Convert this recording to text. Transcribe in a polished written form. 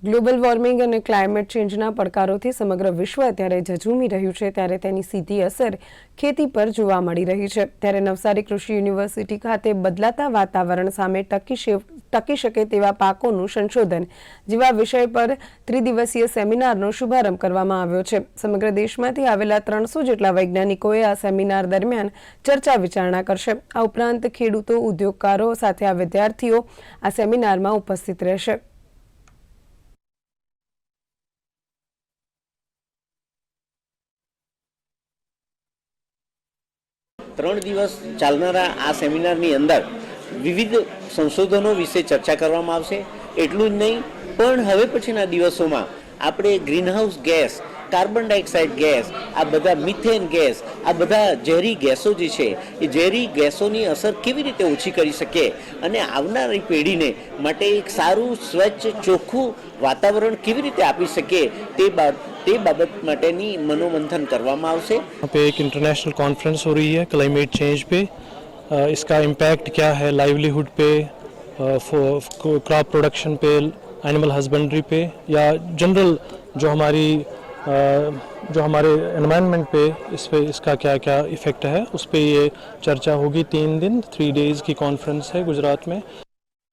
Global warming અને climate ચેન્જના પડકારોથી સમગ્ર વિશ્વ અત્યારે ઝઝૂમી રહ્યું છે, ત્યારે તેની સીધી અસર ખેતી પર જોવા મળી રહી છે। ત્યારે નવસારી કૃષિ યુનિવર્સિટી ખાતે બદલાતા વાતાવરણ સામે ટકી શકે તેવા પાકોનું સંશોધન જેવા વિષય પર ત્રિદિવસીય સેમિનારનો શુભારંભ કરવામાં આવ્યો છે। સમગ્ર દેશમાંથી આવેલા 300 જેટલા વૈજ્ઞાનિકોએ આ સેમિનાર દરમિયાન ચર્ચા વિચારણા કરશે। આ ઉપરાંત ખેડૂતો, ઉદ્યોગકારો સાથે આ વિદ્યાર્થીઓ આ સેમિનારમાં ઉપસ્થિત રહેશે। ત્રણ દિવસ ચાલનારા આ સેમિનારની અંદર વિવિધ સંશોધનો વિશે ચર્ચા કરવામાં આવશે। એટલું જ નહીં, પણ હવે પછીના દિવસોમાં આપણે greenhouse gas, carbon dioxide gas, આ બધા મિથેન ગેસ, આ બધા ઝેરી ગેસો જે છે એ ઝેરી ગેસોની અસર કેવી રીતે ઓછી કરી શકીએ અને આવનારી પેઢીને માટે એક સારું, સ્વચ્છ, ચોખ્ખું વાતાવરણ કેવી રીતે આપી શકીએ તે બાબત માટેની मनोमंथन કરવામાં આવશે। यहाँ पे एक इंटरनेशनल कॉन्फ्रेंस हो रही है क्लाइमेट चेंज पे, इसका इम्पैक्ट क्या है लाइवलीहुड पे, क्रॉप प्रोडक्शन पे, एनिमल हस्बेंड्री पे, या जनरल जो हमारे एनवायरनमेंट पे इसका क्या क्या इफ़ेक्ट है, उस पे ये चर्चा होगी। 3 दिन 3 डेज़ की कॉन्फ्रेंस है गुजरात में।